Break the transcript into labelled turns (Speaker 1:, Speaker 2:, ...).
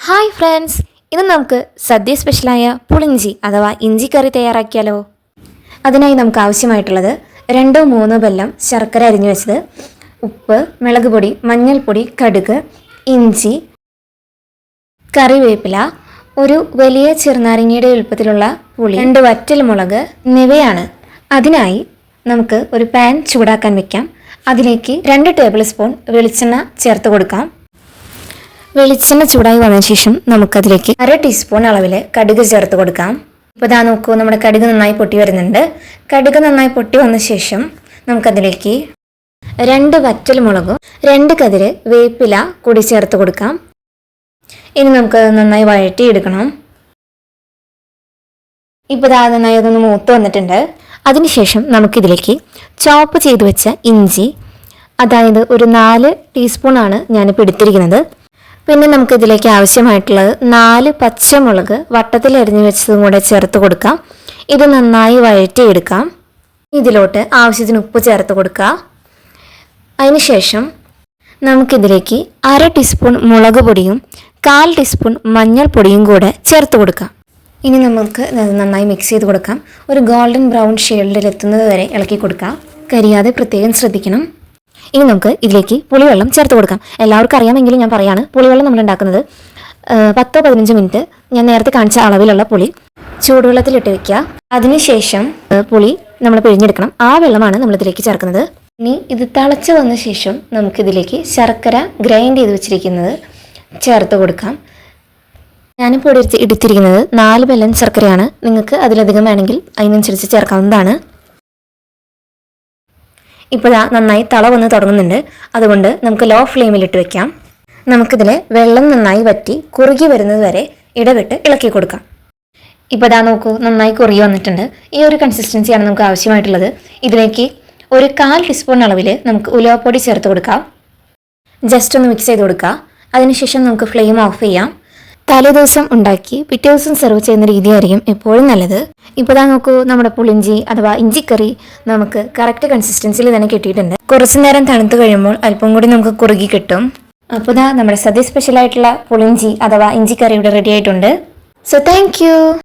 Speaker 1: Hi friends, ഇന്ന് നമുക്ക് സദ്യ സ്പെഷ്യലായ പുളിഞ്ചി അഥവാ ഇഞ്ചിക്കറി തയ്യാറാക്കിയാലോ. അതിനായി നമുക്ക് ആവശ്യമായിട്ടുള്ളത് 2-3 ബെല്ലം, ശർക്കര അരിഞ്ഞു വെച്ചത്, ഉപ്പ്, മുളക് പൊടി, മഞ്ഞൾപ്പൊടി, കടുക്, ഇഞ്ചി, കറിവേപ്പില, ഒരു വലിയ ചെറുനാരങ്ങയുടെ എളുപ്പത്തിലുള്ള പുളി, 2 വറ്റൽമുളക് എന്നിവയാണ്. അതിനായി നമുക്ക് ഒരു പാൻ ചൂടാക്കാൻ വെക്കാം. അതിലേക്ക് 2 ടേബിൾ സ്പൂൺ വെളിച്ചെണ്ണ ചേർത്ത് കൊടുക്കാം. വെളിച്ചെണ്ണ ചൂടായി വന്നതിന് ശേഷം നമുക്കതിലേക്ക് 1/2 ടീസ്പൂൺ അളവിൽ കടുക് ചേർത്ത് കൊടുക്കാം. ഇപ്പോൾ ഇതാ നോക്കൂ, നമ്മുടെ കടുക് നന്നായി പൊട്ടി വരുന്നുണ്ട്. കടുക് നന്നായി പൊട്ടി വന്ന ശേഷം നമുക്കതിലേക്ക് 2 വറ്റൽമുളകും 2 കതിര് വേപ്പില കൂടി ചേർത്ത് കൊടുക്കാം. ഇനി നമുക്ക് നന്നായി വഴറ്റിയെടുക്കണം. ഇപ്പോൾ ഇതാ നന്നായി അതൊന്ന് മൂത്ത് വന്നിട്ടുണ്ട്. അതിനുശേഷം നമുക്കിതിലേക്ക് ചോപ്പ് ചെയ്ത് വെച്ച ഇഞ്ചി, അതായത് ഒരു 4 ടീസ്പൂണാണ് ഞാനിപ്പോൾ എടുത്തിരിക്കുന്നത്. പിന്നെ നമുക്കിതിലേക്ക് ആവശ്യമായിട്ടുള്ളത് 4 പച്ചമുളക് വട്ടത്തിൽ അരിഞ്ഞു വെച്ചതും കൂടെ ചേർത്ത് കൊടുക്കാം. ഇത് നന്നായി വഴറ്റിയെടുക്കാം. ഇതിലോട്ട് ആവശ്യത്തിന് ഉപ്പ് ചേർത്ത് കൊടുക്കുക. അതിനുശേഷം നമുക്കിതിലേക്ക് 1/2 ടീസ്പൂൺ മുളക് പൊടിയും 1/4 ടീസ്പൂൺ മഞ്ഞൾപ്പൊടിയും കൂടെ ചേർത്ത് കൊടുക്കാം. ഇനി നമുക്ക് നന്നായി മിക്സ് ചെയ്ത് കൊടുക്കാം. ഒരു ഗോൾഡൻ ബ്രൗൺ ഷെയ്ഡിൽ എത്തുന്നത് വരെ ഇളക്കി കൊടുക്കാം. കരിയാതെ പ്രത്യേകം ശ്രദ്ധിക്കണം. ഇനി നമുക്ക് ഇതിലേക്ക് പുളിവെള്ളം ചേർത്ത് കൊടുക്കാം. എല്ലാവർക്കും അറിയാമെങ്കിലും ഞാൻ പറയാണ്, പുളിവെള്ളം നമ്മൾ ഉണ്ടാക്കുന്നത് 10-15 മിനിറ്റ് ഞാൻ നേരത്തെ കാണിച്ച അളവിലുള്ള പുളി ചൂടുവെള്ളത്തിലിട്ട് വെക്കുക. അതിനുശേഷം പുളി നമ്മൾ പിഴിഞ്ഞെടുക്കണം. ആ വെള്ളമാണ് നമ്മളിതിലേക്ക് ചേർക്കുന്നത്. ഇനി ഇത് തിളച്ച് വന്ന ശേഷം നമുക്കിതിലേക്ക് ശർക്കര ഗ്രൈൻഡ് ചെയ്ത് വെച്ചിരിക്കുന്നത് ചേർത്ത് കൊടുക്കാം. ഞാനിപ്പോൾ എടുത്തിരിക്കുന്നത് 4 ബെല്ലം ശർക്കരയാണ്. നിങ്ങൾക്ക് അതിലധികം വേണമെങ്കിൽ അതിനനുസരിച്ച് ചേർക്കാവുന്നതാണ്. ഇപ്പോൾ നന്നായി തള വന്ന് തുടങ്ങുന്നുണ്ട്. അതുകൊണ്ട് നമുക്ക് ലോ ഫ്ലെയിമിലിട്ട് വെക്കാം. നമുക്കിതിൽ വെള്ളം നന്നായി വറ്റി കുറുകി വരുന്നത് വരെ ഇടവിട്ട് ഇളക്കി കൊടുക്കാം. ഇപ്പോൾ നോക്കൂ, നന്നായി കുറുകി വന്നിട്ടുണ്ട്. ഈ ഒരു കൺസിസ്റ്റൻസിയാണ് നമുക്ക് ആവശ്യമായിട്ടുള്ളത്. ഇതിലേക്ക് ഒരു 1/4 ടീസ്പൂൺ അളവിൽ നമുക്ക് ഉലുവപ്പൊടി ചേർത്ത് കൊടുക്കാം. ജസ്റ്റ് ഒന്ന് മിക്സ് ചെയ്ത് കൊടുക്കുക. അതിനുശേഷം നമുക്ക് ഫ്ലെയിം ഓഫ് ചെയ്യാം. തലേദിവസം ഉണ്ടാക്കി പിറ്റേ ദിവസം സെർവ് ചെയ്യുന്ന രീതിയായിരിക്കും എപ്പോഴും നല്ലത്. ഇപ്പോൾ നോക്കൂ, നമ്മുടെ പുളിഞ്ചി അഥവാ ഇഞ്ചിക്കറി നമുക്ക് കറക്റ്റ് കൺസിസ്റ്റൻസിയിൽ തന്നെ കിട്ടിയിട്ടുണ്ട്. കുറച്ചു നേരം തണുത്ത് കഴിയുമ്പോൾ അല്പം കൂടി നമുക്ക് കുറുകി കിട്ടും. അപ്പോൾ നമ്മുടെ സദ്യ സ്പെഷ്യലായിട്ടുള്ള പുളിഞ്ചി അഥവാ ഇഞ്ചിക്കറി ഇവിടെ റെഡി ആയിട്ടുണ്ട്. So thank you.